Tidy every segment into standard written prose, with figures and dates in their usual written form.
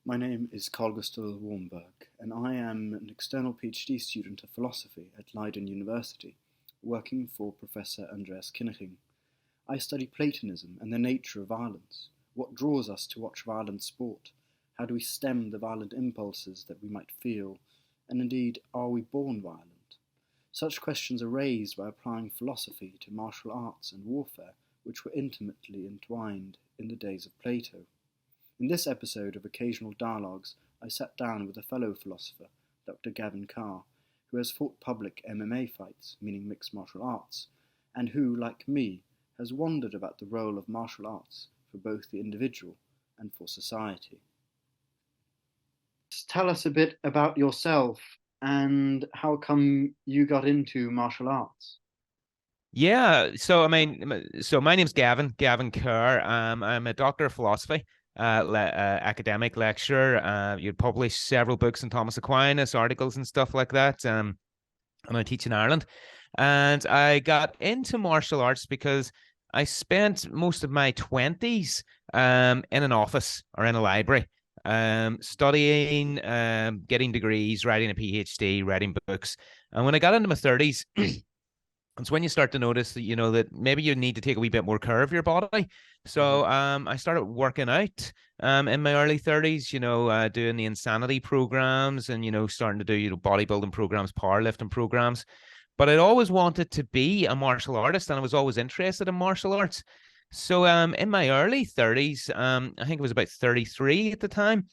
My name is Karl Gustel Wärnberg, and I am an external Ph.D. student of philosophy at Leiden University, working for Professor Andreas Kinneging. I study Platonism and the nature of violence. What draws us to watch violent sport? How do we stem the violent impulses that we might feel? And indeed, are we born violent? Such questions are raised by applying philosophy to martial arts and warfare, which were intimately entwined in the days of Plato. In this episode of Occasional Dialogues, I sat down with a fellow philosopher, Dr. Gavin Kerr, who has fought public MMA fights, meaning mixed martial arts, and who, like me, has wondered about the role of martial arts for both the individual and for society. Tell us a bit about yourself and how come you got into martial arts. Yeah, so my name's Gavin Kerr. I'm a doctor of philosophy, academic lecturer. You'd publish several books on Thomas Aquinas, articles and stuff like that. And I teach in Ireland. And I got into martial arts because I spent most of my 20s in an office or in a library, studying, getting degrees, writing a PhD, writing books. And when I got into my 30s, it's when you start to notice that, that maybe you need to take a wee bit more care of your body. So I started working out in my early 30s, doing the insanity programs and, starting to do, bodybuilding programs, powerlifting programs. But I'd always wanted to be a martial artist, and I was always interested in martial arts. So in my early 30s, I think it was about 33 at the time,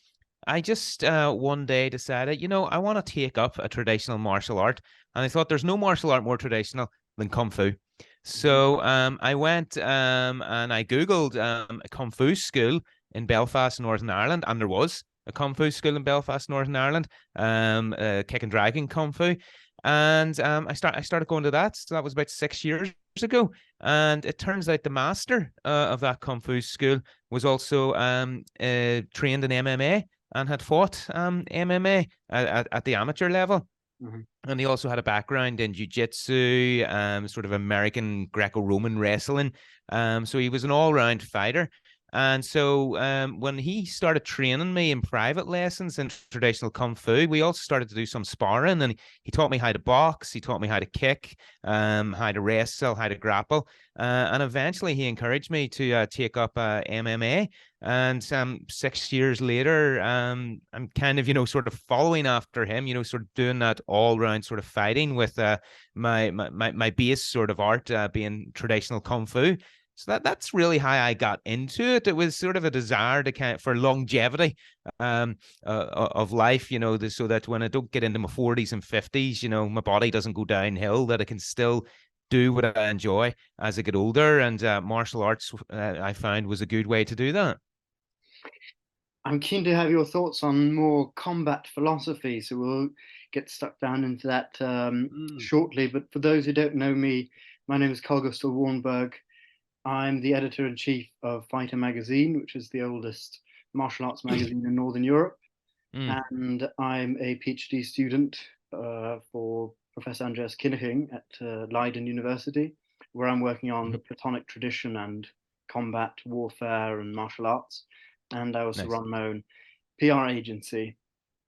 I just one day decided, I want to take up a traditional martial art. And I thought there's no martial art more traditional than Kung Fu. So I went and I Googled a Kung Fu school in Belfast, Northern Ireland, and there was a Kung Fu school in Belfast, Northern Ireland, kick and dragging Kung Fu. And I started going to that. So that was about 6 years ago. And it turns out the master of that Kung Fu school was also trained in MMA and had fought MMA at the amateur level. Mm-hmm. And he also had a background in jiu-jitsu, sort of American Greco-Roman wrestling. So he was an all-round fighter. And so when he started training me in private lessons in traditional Kung Fu, we also started to do some sparring. And he taught me how to box. He taught me how to kick, how to wrestle, how to grapple. And eventually he encouraged me to take up MMA. And 6 years later, I'm kind of, sort of following after him, sort of doing that all-round sort of fighting with my base sort of art being traditional Kung Fu. So that's really how I got into it. It was sort of a desire to for longevity of life, so that when I don't get into my 40s and 50s, my body doesn't go downhill, that I can still do what I enjoy as I get older. And martial arts, I found, was a good way to do that. I'm keen to have your thoughts on more combat philosophy, so we'll get stuck down into that shortly. But for those who don't know me, my name is Karl Gustel Wärnberg. I'm the editor-in-chief of Fighter magazine, which is the oldest martial arts magazine in Northern Europe. And I'm a PhD student for Professor Andreas Kinneging at Leiden University, where I'm working on the Platonic tradition and combat, warfare, and martial arts. And I also run my own PR agency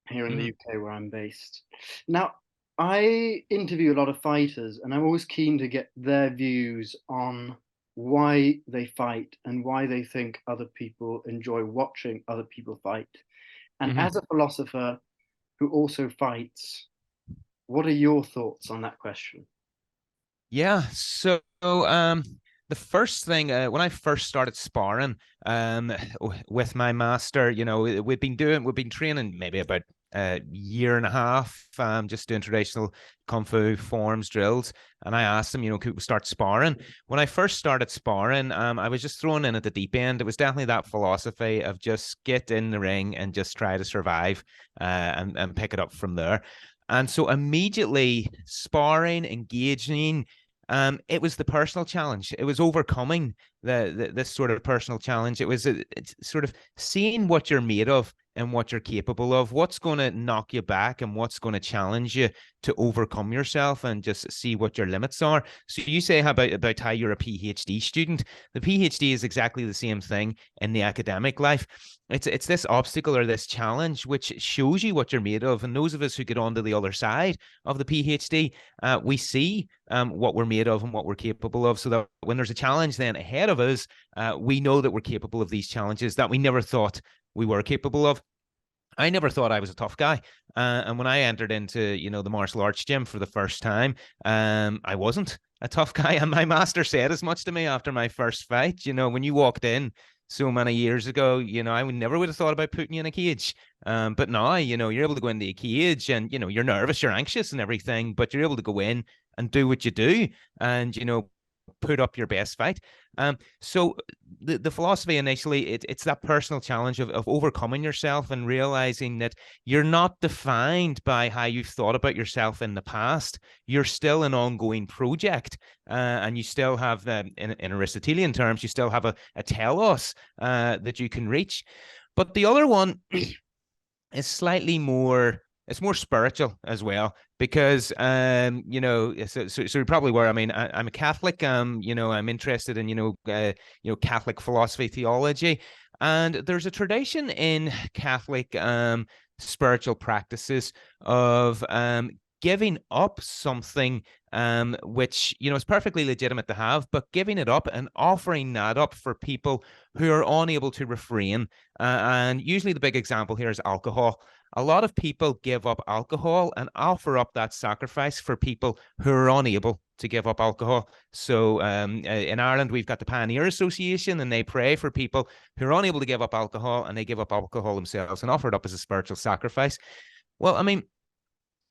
here in the UK, where I'm based. Now, I interview a lot of fighters, and I'm always keen to get their views on why they fight and why they think other people enjoy watching other people fight. And as a philosopher who also fights, what are your thoughts on that question? Yeah, so the first thing when I first started sparring with my master, we'd been training maybe about a year and a half, just doing traditional Kung Fu forms, drills. And I asked him, could we start sparring? When I first started sparring, I was just thrown in at the deep end. It was definitely that philosophy of just get in the ring and just try to survive and pick it up from there. And so immediately sparring, engaging, it was the personal challenge. It was overcoming this sort of personal challenge. It was it's sort of seeing what you're made of in what you're capable of, what's going to knock you back and what's going to challenge you to overcome yourself and just see what your limits are. So you say about how you're a PhD student. The PhD is exactly the same thing in the academic life. It's this obstacle or this challenge which shows you what you're made of. And those of us who get onto the other side of the PhD, we see what we're made of and what we're capable of, so that when there's a challenge then ahead of us, we know that we're capable of these challenges that we never thought we were capable of. I never thought I was a tough guy. And when I entered into, the martial arts gym for the first time, I wasn't a tough guy. And my master said as much to me after my first fight. When you walked in so many years ago, I never would have thought about putting you in a cage. But now, you're able to go into a cage and, you're nervous, you're anxious and everything, but you're able to go in and do what you do and, put up your best fight. So the philosophy initially, it's that personal challenge of overcoming yourself and realizing that you're not defined by how you've thought about yourself in the past. You're still an ongoing project, and you still have, in Aristotelian terms, you still have a telos that you can reach. But the other one is slightly more, it's more spiritual as well, because so you probably were. I mean, I'm a Catholic. I'm interested in Catholic philosophy, theology, and there's a tradition in Catholic spiritual practices of giving up something which is perfectly legitimate to have, but giving it up and offering that up for people who are unable to refrain. And usually the big example here is alcohol. A lot of people give up alcohol and offer up that sacrifice for people who are unable to give up alcohol. So in Ireland, we've got the Pioneer Association, and they pray for people who are unable to give up alcohol, and they give up alcohol themselves and offer it up as a spiritual sacrifice. Well, I mean,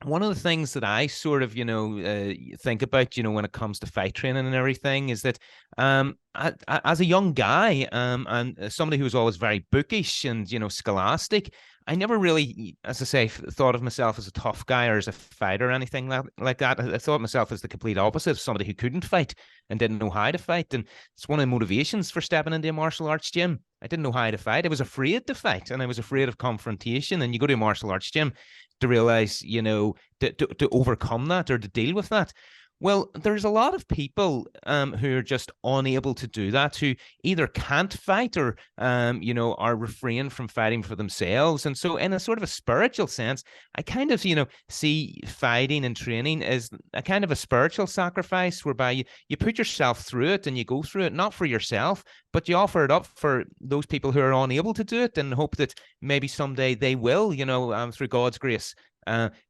one of the things that I sort of, think about, when it comes to fight training and everything, is that as a young guy and somebody who was always very bookish and, scholastic, I never really, as I say, thought of myself as a tough guy or as a fighter or anything like that. I thought of myself as the complete opposite of somebody who couldn't fight and didn't know how to fight. And it's one of the motivations for stepping into a martial arts gym. I didn't know how to fight. I was afraid to fight, and I was afraid of confrontation. And you go to a martial arts gym to realize, to overcome that or to deal with that. Well, there's a lot of people who are just unable to do that, who either can't fight or, are refrained from fighting for themselves. And so in a sort of a spiritual sense, I kind of, see fighting and training as a kind of a spiritual sacrifice, whereby you put yourself through it and you go through it, not for yourself, but you offer it up for those people who are unable to do it, and hope that maybe someday they will, through God's grace,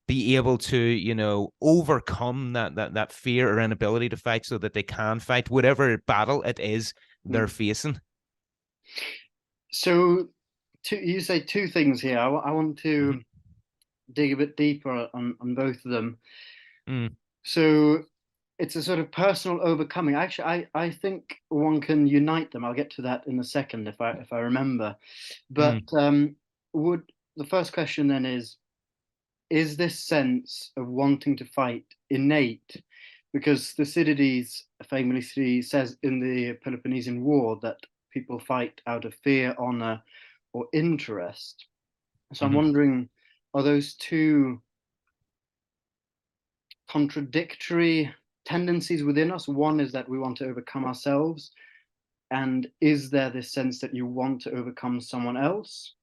be able to, overcome that fear or inability to fight, so that they can fight whatever battle it is they're facing. So you say two things here. I want to dig a bit deeper on both of them. So it's a sort of personal overcoming. Actually, I think one can unite them. I'll get to that in a second if I remember. But would the first question then is this sense of wanting to fight innate? Because Thucydides famously says in the Peloponnesian War that people fight out of fear, honor, or interest. So I'm wondering, are those two contradictory tendencies within us? One is that we want to overcome ourselves, and is there this sense that you want to overcome someone else?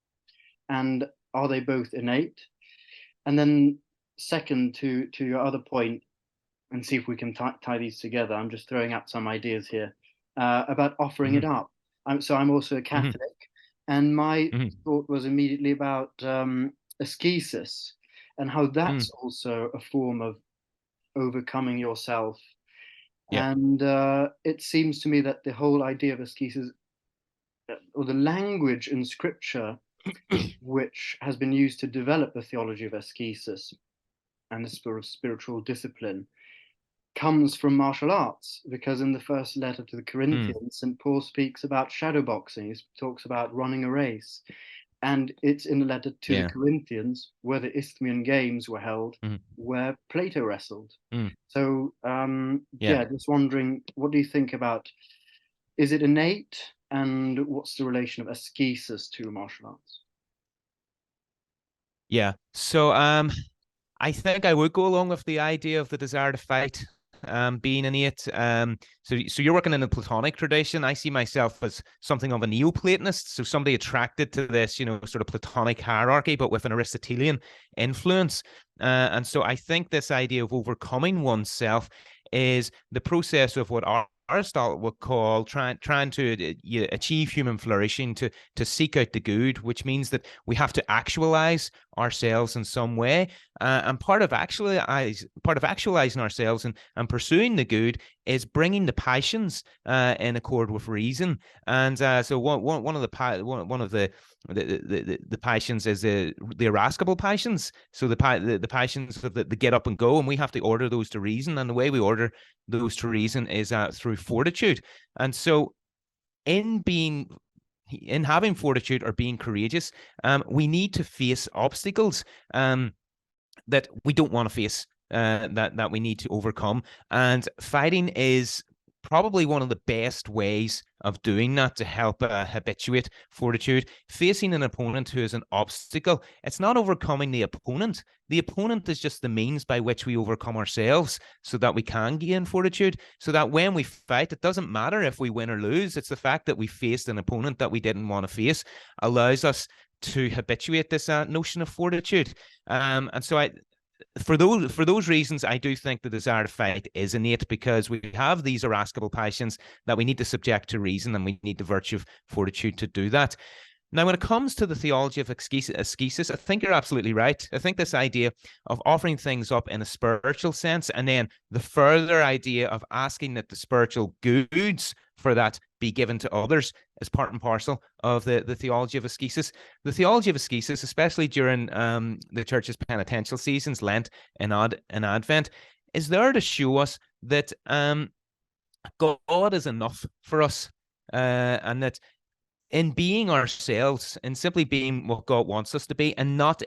And are they both innate? And then second, to your other point, and see if we can tie these together. I'm just throwing out some ideas here about offering it up. I'm also a Catholic, and my thought was immediately about ascesis and how that's also a form of overcoming yourself. Yeah. And it seems to me that the whole idea of ascesis, or the language in scripture, which has been used to develop the theology of ascesis and the spiritual discipline, comes from martial arts, because in the first letter to the Corinthians, St. Paul speaks about shadowboxing. He talks about running a race. And it's in the letter to the Corinthians where the Isthmian Games were held, where Plato wrestled. So, just wondering, what do you think about, is it innate? And what's the relation of ascesis to martial arts? Yeah. So I think I would go along with the idea of the desire to fight being innate. So you're working in the Platonic tradition. I see myself as something of a Neoplatonist, so somebody attracted to this, sort of Platonic hierarchy, but with an Aristotelian influence. And so I think this idea of overcoming oneself is the process of what Aristotle would call trying to achieve human flourishing, to seek out the good, which means that we have to actualize ourselves in some way. And part of actualizing ourselves and pursuing the good is bringing the passions in accord with reason. And so one of the passions is the irascible passions. So the passions of the get up and go, and we have to order those to reason. And the way we order those to reason is through fortitude. And so in having fortitude or being courageous, we need to face obstacles that we don't want to face, that we need to overcome. And fighting is probably one of the best ways of doing that to help habituate fortitude. Facing an opponent who is an obstacle, it's not overcoming the opponent. The opponent is just the means by which we overcome ourselves so that we can gain fortitude, so that when we fight, it doesn't matter if we win or lose. It's the fact that we faced an opponent that we didn't want to face allows us to habituate this notion of fortitude. And so for those reasons, I do think the desire to fight is innate, because we have these irascible passions that we need to subject to reason, and we need the virtue of fortitude to do that. Now, when it comes to the theology of ascesis, I think you're absolutely right. I think this idea of offering things up in a spiritual sense, and then the further idea of asking that the spiritual goods for that be given to others, is part and parcel of the theology of ascesis. The theology of ascesis, especially during the church's penitential seasons, Lent and Advent, is there to show us that God is enough for us, and that in being ourselves and simply being what God wants us to be, and not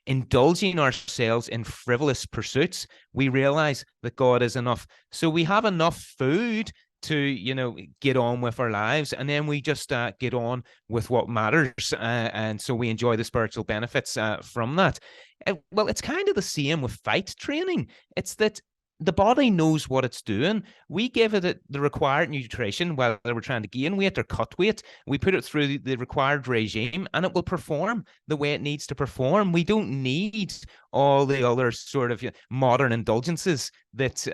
indulging ourselves in frivolous pursuits, we realize that God is enough. So we have enough food to get on with our lives, and then we just get on with what matters, and so we enjoy the spiritual benefits from that. Well, it's kind of the same with fight training. It's that the body knows what it's doing. We give it the required nutrition, whether we're trying to gain weight or cut weight. We put it through the required regime, and it will perform the way it needs to perform. We don't need all the other sort of modern indulgences that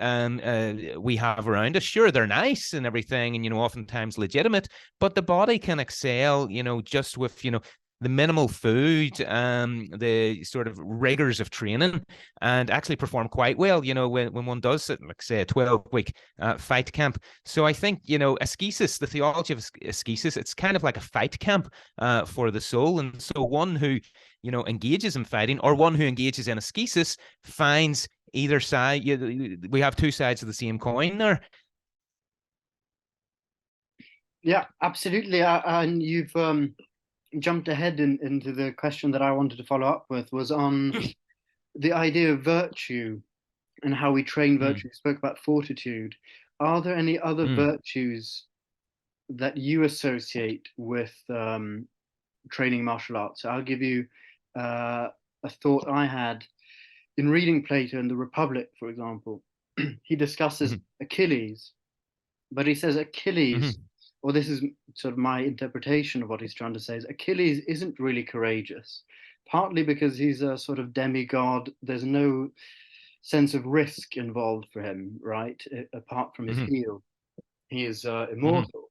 we have around us. Sure, they're nice and everything, and oftentimes legitimate, but the body can excel, just with the minimal food, the sort of rigors of training, and actually perform quite well, when one does, like say, a 12-week fight camp. So I think, ascesis, the theology of ascesis, it's kind of like a fight camp for the soul. And so one who, engages in fighting, or one who engages in ascesis, finds either side. We have two sides of the same coin there. Yeah, absolutely. And you've jumped ahead into the question that I wanted to follow up with, was on the idea of virtue and how we train virtue. You spoke about fortitude. Are there any other virtues that you associate with training martial arts? I'll give you a thought I had in reading Plato in the Republic, for example. He discusses Achilles, but he says Achilles, or this is sort of my interpretation of what he's trying to say, is Achilles isn't really courageous, partly because he's a sort of demigod. There's no sense of risk involved for him, right? Apart from his heel, he is immortal.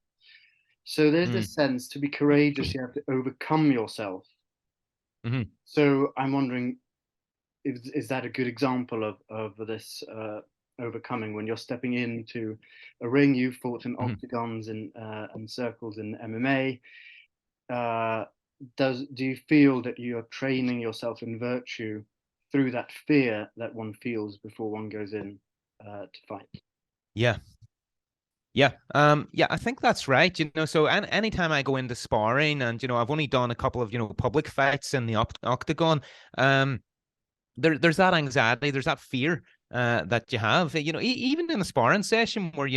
So there's this sense, to be courageous, you have to overcome yourself. So I'm wondering, is that a good example of this overcoming? When you're stepping into a ring, you've fought in octagons and circles in MMA. Do you feel that you're training yourself in virtue through that fear that one feels before one goes in to fight? Yeah, I think that's right. So anytime I go into sparring, and I've only done a couple of public fights in the octagon, there's that anxiety, there's that fear that you have. Even in a sparring session where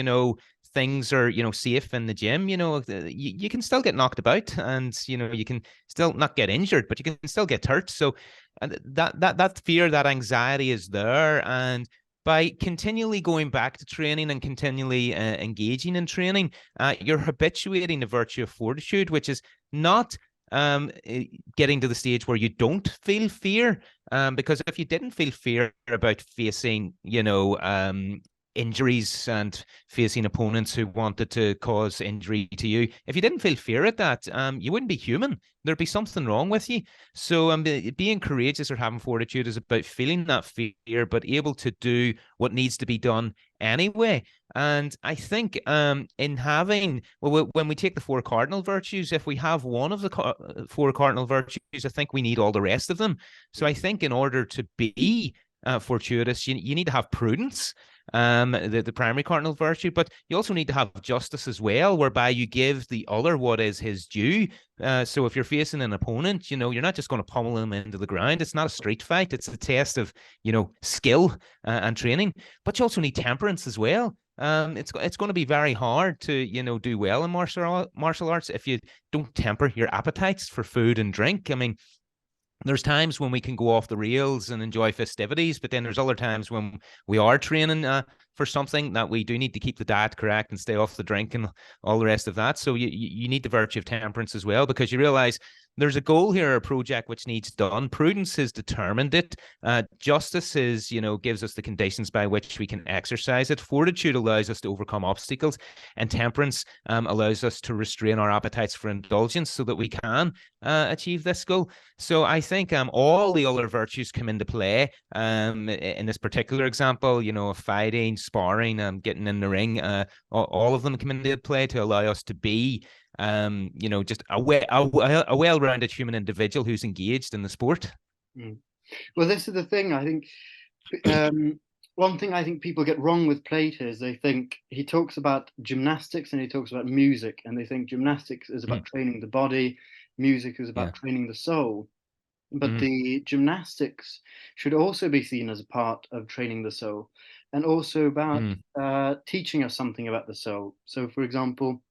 things are safe in the gym, you can still get knocked about, and you can still not get injured, but you can still get hurt. So and that fear, that anxiety is there. And by continually going back to training and continually engaging in training, you're habituating the virtue of fortitude, which is not getting to the stage where you don't feel fear. Because if you didn't feel fear about facing, injuries and facing opponents who wanted to cause injury to you, if you didn't feel fear at that, you wouldn't be human. There'd be something wrong with you. So being courageous or having fortitude is about feeling that fear, but able to do what needs to be done anyway. And I think in having, well, when we take the four cardinal virtues, if we have one of the four cardinal virtues, I think we need all the rest of them. So I think in order to be fortuitous, you need to have prudence, the primary cardinal virtue, but you also need to have justice as well, whereby you give the other what is his due. So if you're facing an opponent, you're not just going to pummel him into the ground. It's not a street fight. It's a test of, skill and training, but you also need temperance as well. It's going to be very hard to, do well in martial arts if you don't temper your appetites for food and drink. I mean, there's times when we can go off the rails and enjoy festivities, but then there's other times when we are training for something that we do need to keep the diet correct and stay off the drink and all the rest of that. So you need the virtue of temperance as well, because you realize there's a goal here, a project which needs done. Prudence has determined it. Justice is, gives us the conditions by which we can exercise it. Fortitude allows us to overcome obstacles, and temperance allows us to restrain our appetites for indulgence so that we can achieve this goal. So I think all the other virtues come into play in this particular example, of fighting, sparring, getting in the ring. All of them come into play to allow us to be just a well-rounded human individual who's engaged in the sport. Well, this is the thing. I think one thing I think people get wrong with Plato is they think he talks about gymnastics and he talks about music, and they think gymnastics is about training the body, music is about training the soul. But the gymnastics should also be seen as a part of training the soul, and also about teaching us something about the soul. So, for example,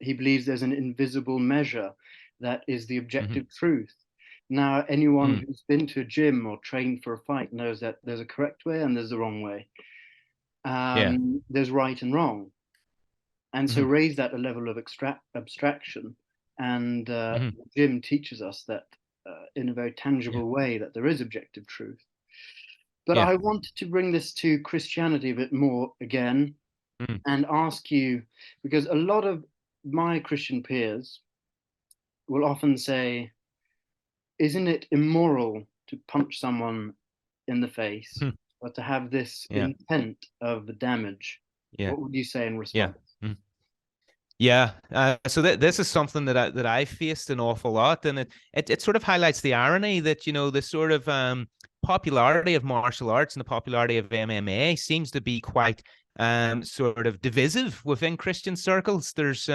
he believes there's an invisible measure that is the objective truth. Now, anyone who's been to a gym or trained for a fight knows that there's a correct way and there's the wrong way. There's right and wrong. And so raise that a level of abstraction. And the gym teaches us that in a very tangible way that there is objective truth. But I wanted to bring this to Christianity a bit more again and ask you, because a lot of my Christian peers will often say, isn't it immoral to punch someone in the face, or to have this intent of the damage? What would you say in response? So this is something that I faced an awful lot, and it sort of highlights the irony that the sort of popularity of martial arts and the popularity of MMA seems to be quite sort of divisive within Christian circles. There's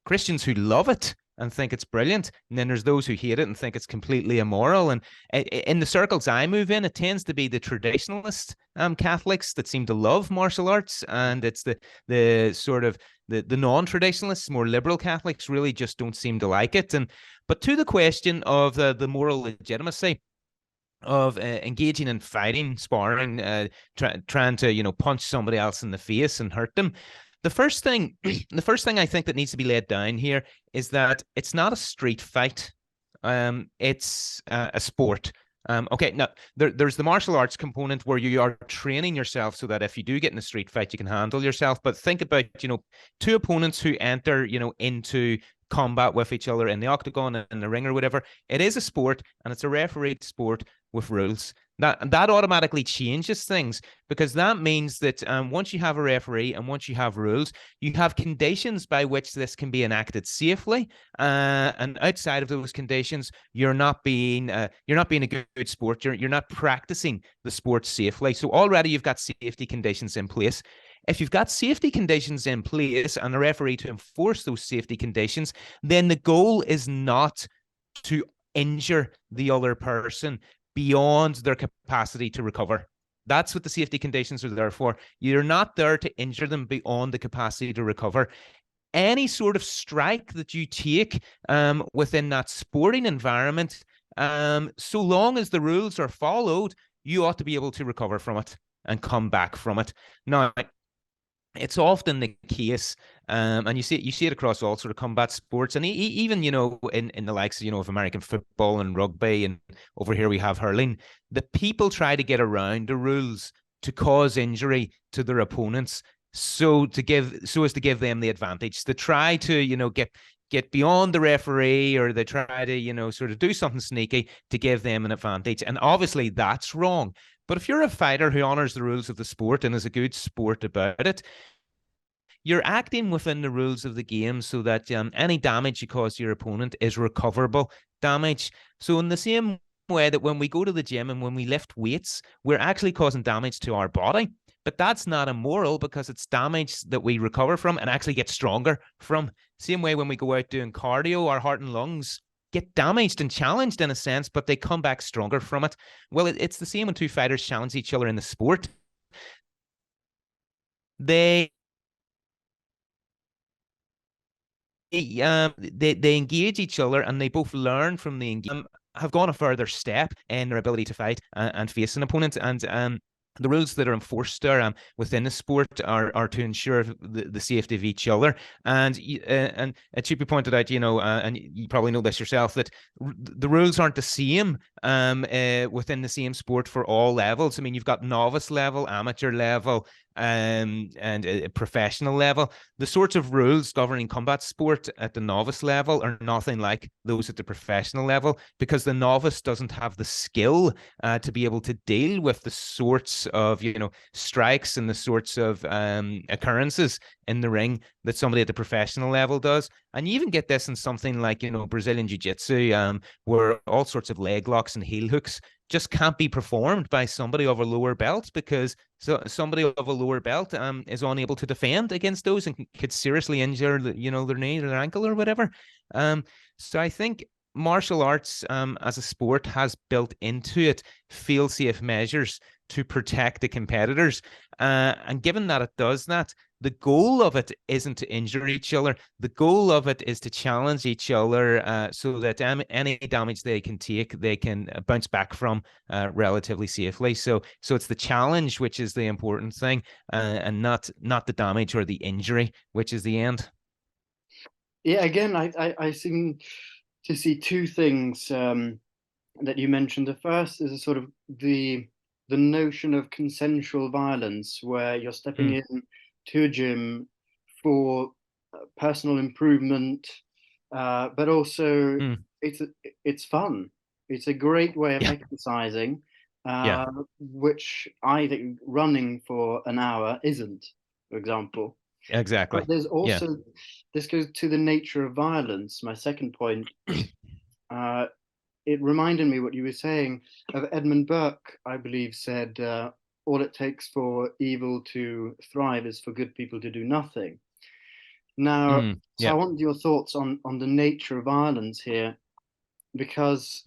Christians who love it and think it's brilliant, and then there's those who hate it and think it's completely immoral. And in the circles I move in, it tends to be the traditionalist Catholics that seem to love martial arts, and it's the sort of the non-traditionalists, more liberal Catholics, really just don't seem to like it. But to the question of the moral legitimacy of engaging in fighting, sparring, trying to punch somebody else in the face and hurt them, the first thing I think that needs to be laid down here is that it's not a street fight. It's a sport. Okay, now there's the martial arts component where you are training yourself so that if you do get in a street fight, you can handle yourself. But think about, two opponents who enter, into combat with each other in the octagon and in the ring or whatever. It is a sport, and it's a refereed sport with rules. That automatically changes things, because that means that once you have a referee and once you have rules, you have conditions by which this can be enacted safely. And outside of those conditions, you're not being a good sport. You're not practicing the sport safely. So already you've got safety conditions in place. If you've got safety conditions in place and a referee to enforce those safety conditions, then the goal is not to injure the other person beyond their capacity to recover. That's what the safety conditions are there for. You're not there to injure them beyond the capacity to recover. Any sort of strike that you take within that sporting environment So long as the rules are followed, you ought to be able to recover from it and come back from it. Now, it's often the case, and you see it across all sort of combat sports, and even in the likes of American football and rugby, and over here we have hurling. The people try to get around the rules to cause injury to their opponents, so as to give them the advantage. They try to get beyond the referee, or they try to sort of do something sneaky to give them an advantage, and obviously that's wrong. But if you're a fighter who honors the rules of the sport and is a good sport about it, you're acting within the rules of the game so that any damage you cause to your opponent is recoverable damage. So in the same way that when we go to the gym and when we lift weights, we're actually causing damage to our body. But that's not immoral, because it's damage that we recover from and actually get stronger from. Same way when we go out doing cardio, our heart and lungs get damaged and challenged in a sense, but they come back stronger from it. Well, it's the same when two fighters challenge each other in the sport. They engage each other, and they both learn from the engagement, have gone a further step in their ability to fight and face an opponent. And the rules that are enforced there within the sport are to ensure the safety of each other. And it should be pointed out, and you probably know this yourself, that the rules aren't the same within the same sport for all levels. I mean, you've got novice level, amateur level, and professional level. The sorts of rules governing combat sport at the novice level are nothing like those at the professional level, because the novice doesn't have the skill to be able to deal with the sorts of strikes and the sorts of occurrences in the ring that somebody at the professional level does. And you even get this in something like Brazilian Jiu-Jitsu, where all sorts of leg locks and heel hooks just can't be performed by somebody of a lower belt, because somebody of a lower belt is unable to defend against those and could seriously injure their knee or their ankle or whatever. So I think martial arts as a sport has built into it fail-safe measures to protect the competitors. And given that it does that, the goal of it isn't to injure each other. The goal of it is to challenge each other so that any damage they can take, they can bounce back from relatively safely. So it's the challenge which is the important thing, and not the damage or the injury, which is the end. Yeah, again, I seem to see two things that you mentioned. The first is a sort of the notion of consensual violence, where you're stepping in to a gym for personal improvement, but also it's fun. It's a great way of exercising, which I think running for an hour isn't, for example. Exactly. But there's also, this goes to the nature of violence. My second point, it reminded me what you were saying of Edmund Burke, I believe, said, all it takes for evil to thrive is for good people to do nothing. Now, so I want your thoughts on the nature of violence here, because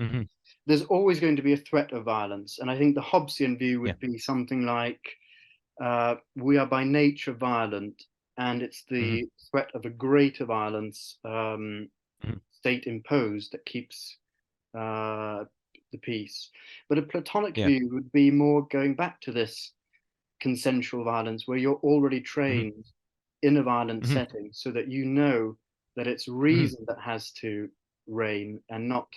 there's always going to be a threat of violence. And I think the Hobbesian view would be something like, we are by nature violent, and it's the threat of a greater violence, state imposed, that keeps the peace. But a Platonic view would be more going back to this consensual violence, where you're already trained in a violent setting, so that you know that it's reason that has to reign, and not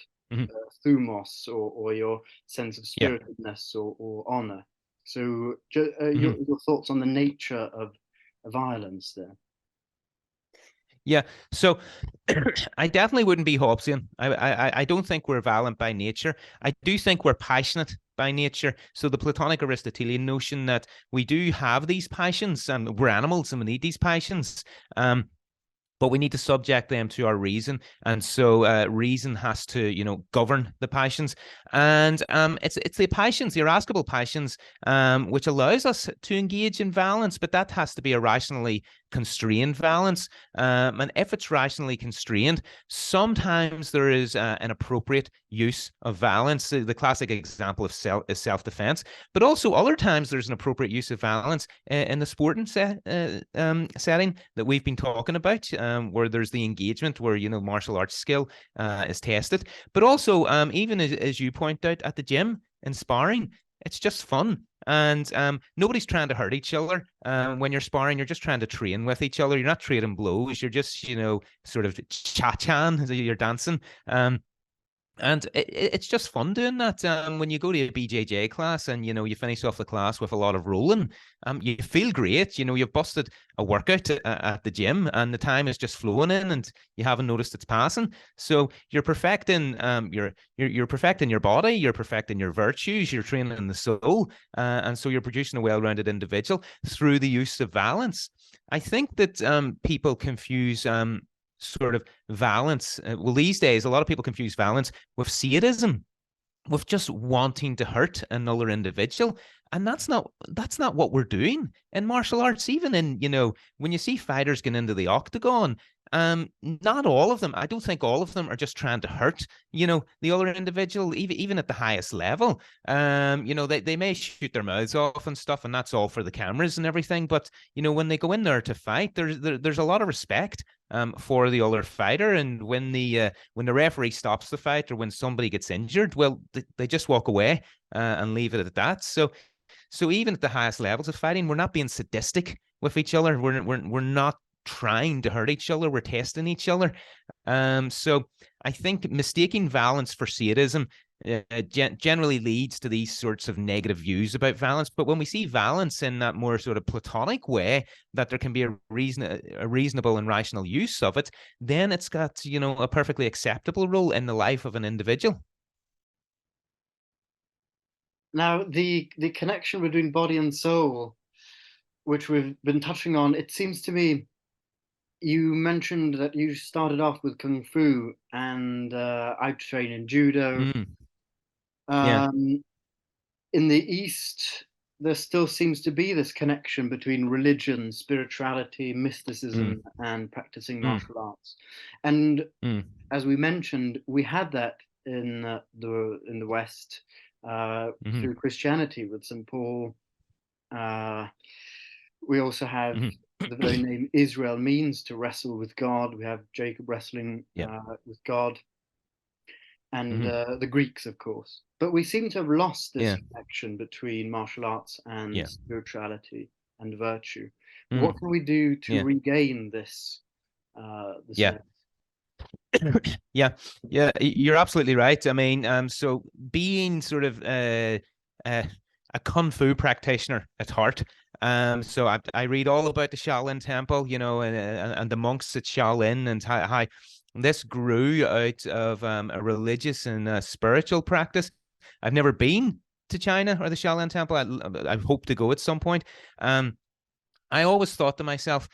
thumos or your sense of spiritedness or honor. So your thoughts on the nature of violence there. Yeah, so I definitely wouldn't be Hobbesian. I don't think we're violent by nature. I do think we're passionate by nature. So the Platonic Aristotelian notion that we do have these passions, and we're animals and we need these passions, but we need to subject them to our reason. And so reason has to, govern the passions. And it's the passions, the irascible passions, which allows us to engage in violence, but that has to be a rationally constrained valence. And if it's rationally constrained, sometimes there is an appropriate use of valence. The classic example of self-defense, but also other times there's an appropriate use of valence in the sporting setting that we've been talking about, where there's the engagement where, martial arts skill is tested. But also, even as you point out, at the gym in sparring, it's just fun. And nobody's trying to hurt each other. When you're sparring, you're just trying to train with each other. You're not trading blows. You're just, sort of cha-chan, you're dancing. And it's just fun doing that. When you go to a BJJ class and, you finish off the class with a lot of rolling, you feel great. You've busted a workout at the gym and the time is just flowing in and you haven't noticed it's passing. So you're perfecting, you're perfecting your body, you're perfecting your virtues, you're training the soul. And so you're producing a well-rounded individual through the use of valence. I think that people confuse sort of valence. Well, these days, a lot of people confuse valence with sadism, with just wanting to hurt another individual. And that's not what we're doing in martial arts. Even in, when you see fighters get into the octagon, not all of them, I don't think all of them are just trying to hurt, the other individual, even at the highest level. They may shoot their mouths off and stuff, and that's all for the cameras and everything. But, when they go in there to fight, there's a lot of respect for the other fighter. And when the referee stops the fight or when somebody gets injured, well, they just walk away and leave it at that. So even at the highest levels of fighting, we're not being sadistic with each other. We're not trying to hurt each other. We're testing each other. So I think mistaking valence for sadism generally leads to these sorts of negative views about valence. But when we see valence in that more sort of platonic way, that there can be a reasonable and rational use of it, then it's got, a perfectly acceptable role in the life of an individual. Now, the connection between body and soul, which we've been touching on, it seems to me, you mentioned that you started off with Kung Fu, and I train in Judo. Yeah. In the East, there still seems to be this connection between religion, spirituality, mysticism, and practicing martial arts. And as we mentioned, we had that in the West through Christianity with St. Paul. We also have the very name Israel means to wrestle with God. We have Jacob wrestling with God, and the Greeks, of course. But we seem to have lost this connection between martial arts and spirituality and virtue. What can we do to regain this? Yeah, you're absolutely right. I mean, so being sort of a Kung Fu practitioner at heart, so I read all about the Shaolin Temple, and the monks at Shaolin, and how this grew out of a religious and spiritual practice. I've never been to China or the Shaolin Temple. I hope to go at some point. I always thought to myself,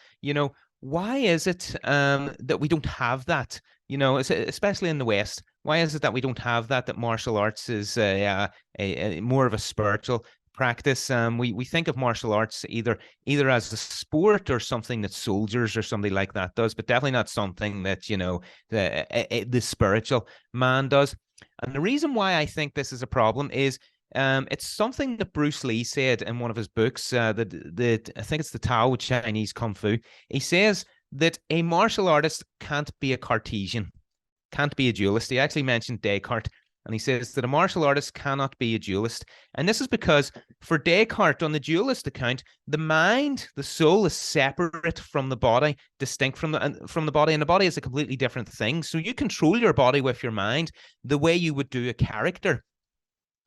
why is it that we don't have that? Especially in the West, why is it that we don't have that? That martial arts is a more of a spiritual practice. We think of martial arts either as a sport or something that soldiers or somebody like that does, but definitely not something that the spiritual man does. And the reason why I think this is a problem is it's something that Bruce Lee said in one of his books, that I think it's the Tao of Chinese Kung Fu. He says that a martial artist can't be a Cartesian, can't be a dualist. He actually mentioned Descartes, and he says that a martial artist cannot be a dualist. And this is because for Descartes, on the dualist account, the mind, the soul, is separate from the body, distinct from the body, and the body is a completely different thing. So you control your body with your mind the way you would do a character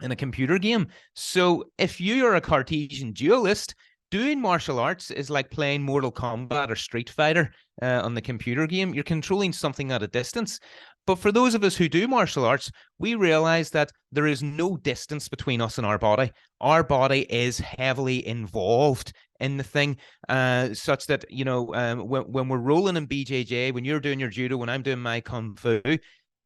in a computer game. So if you are a Cartesian dualist, doing martial arts is like playing Mortal Kombat or Street Fighter on the computer game. You're controlling something at a distance. But for those of us who do martial arts, we realize that there is no distance between us and our body. Our body is heavily involved in the thing, such that, when we're rolling in BJJ, when you're doing your judo, when I'm doing my Kung Fu,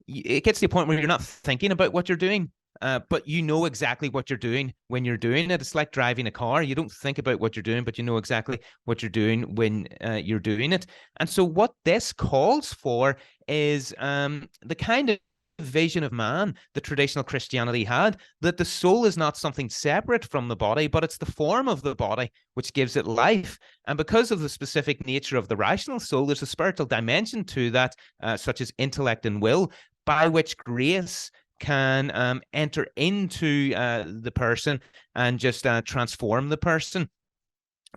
it gets to the point where you're not thinking about what you're doing. but you know exactly what you're doing when you're doing it. It's like driving a car. You don't think about what you're doing, but you know exactly what you're doing when you're doing it. And so what this calls for is the kind of vision of man that traditional Christianity had, that the soul is not something separate from the body, but it's the form of the body which gives it life. And because of the specific nature of the rational soul, there's a spiritual dimension to that, such as intellect and will, by which grace can enter into the person and just transform the person.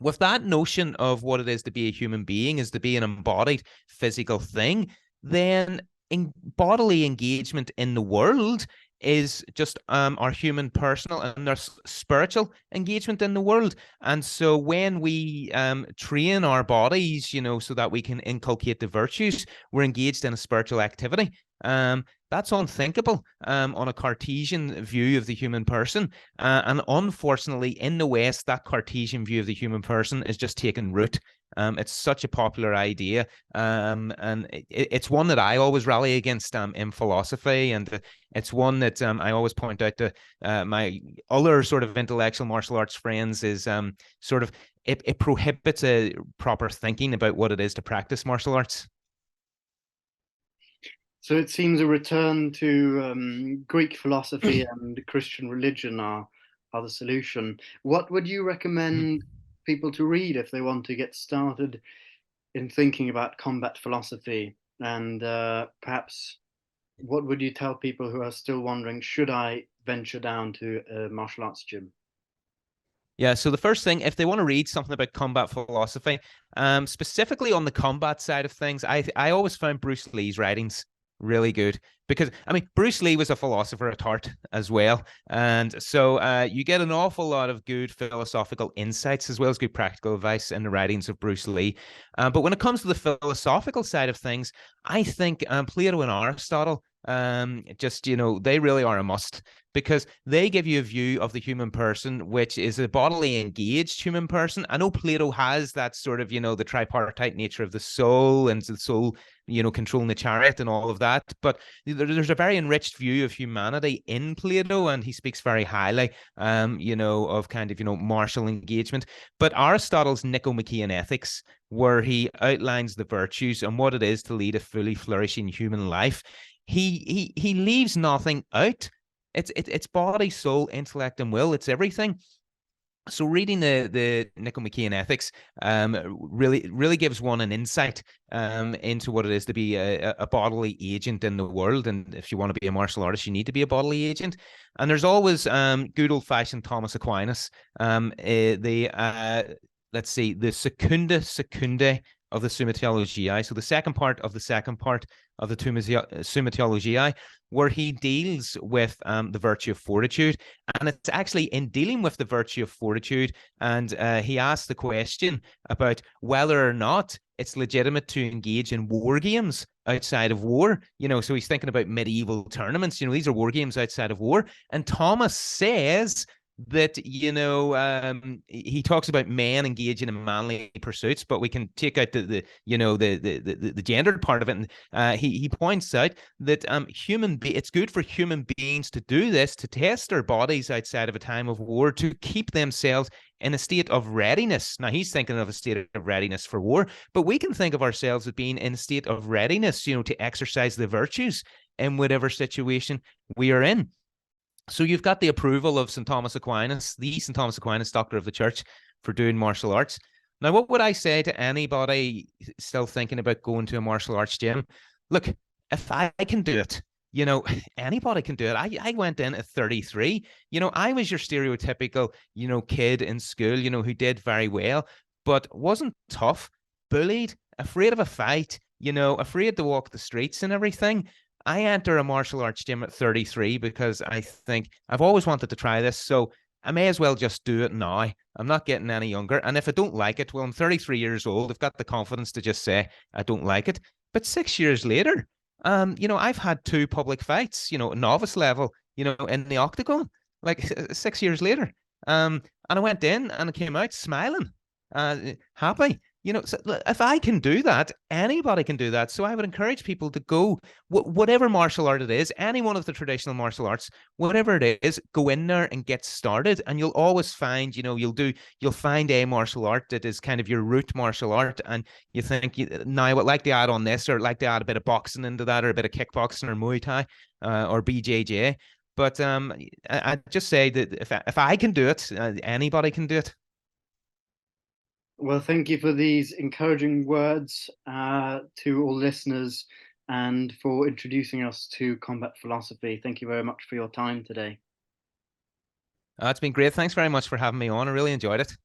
With that notion of what it is to be a human being, is to be an embodied physical thing, then bodily engagement in the world is just our human personal, and there's spiritual engagement in the world. And so when we train our bodies, so that we can inculcate the virtues, we're engaged in a spiritual activity. That's unthinkable on a Cartesian view of the human person. And unfortunately, in the West, that Cartesian view of the human person is just taking root. It's such a popular idea, and it's one that I always rally against in philosophy, and it's one that I always point out to my other sort of intellectual martial arts friends, is sort of it prohibits a proper thinking about what it is to practice martial arts. So it seems a return to Greek philosophy and Christian religion are the solution. What would you recommend people to read if they want to get started in thinking about combat philosophy? And perhaps what would you tell people who are still wondering, should I venture down to a martial arts gym? Yeah, so the first thing, if they want to read something about combat philosophy, specifically on the combat side of things, I always found Bruce Lee's writings really good, because I mean, Bruce Lee was a philosopher at heart as well, and so you get an awful lot of good philosophical insights as well as good practical advice in the writings of Bruce Lee. But when it comes to the philosophical side of things, I think Plato and Aristotle, just they really are a must, because they give you a view of the human person which is a bodily engaged human person. I know Plato has that sort of the tripartite nature of the soul, and the soul controlling the chariot and all of that, but there's a very enriched view of humanity in Plato, and he speaks very highly of kind of martial engagement. But Aristotle's Nicomachean Ethics, where he outlines the virtues and what it is to lead a fully flourishing human life, he leaves nothing out. It's body, soul, intellect, and will. It's everything. So reading the Nicomachean Ethics really gives one an insight into what it is to be a bodily agent in the world. And if you want to be a martial artist, you need to be a bodily agent. And there's always good old-fashioned Thomas Aquinas. Let's see, the Secunda Secundae of the Summa Theologiae. So the second part of the Summa Theologiae, where he deals with the virtue of fortitude. And it's actually in dealing with the virtue of fortitude, and he asks the question about whether or not it's legitimate to engage in war games outside of war. So he's thinking about medieval tournaments. These are war games outside of war. And Thomas says that he talks about men engaging in manly pursuits, but we can take out the gendered part of it. And he points out that it's good for human beings to do this, to test their bodies outside of a time of war, to keep themselves in a state of readiness. Now he's thinking of a state of readiness for war, but we can think of ourselves as being in a state of readiness, to exercise the virtues in whatever situation we are in. So you've got the approval of St. Thomas Aquinas, the St. Thomas Aquinas, Doctor of the Church, for doing martial arts. Now, what would I say to anybody still thinking about going to a martial arts gym? Look, if I can do it, anybody can do it. I went in at 33. I was your stereotypical, kid in school, who did very well, but wasn't tough, bullied, afraid of a fight, afraid to walk the streets and everything. I enter a martial arts gym at 33 because I think I've always wanted to try this, so I may as well just do it now. I'm not getting any younger, and if I don't like it, well, I'm 33 years old. I've got the confidence to just say I don't like it. But 6 years later, I've had 2 public fights, novice level, in the octagon, like 6 years later. And I went in and I came out smiling, happy. You know, so if I can do that, anybody can do that. So I would encourage people to go, whatever martial art it is, any one of the traditional martial arts, whatever it is, go in there and get started. And you'll always find, you know, you'll find a martial art that is kind of your root martial art. And you think, now I would like to add on this, or like to add a bit of boxing into that, or a bit of kickboxing or Muay Thai, or BJJ. But I just say that if I can do it, anybody can do it. Well, thank you for these encouraging words to all listeners and for introducing us to combat philosophy. Thank you very much for your time today. It's been great. Thanks very much for having me on. I really enjoyed it.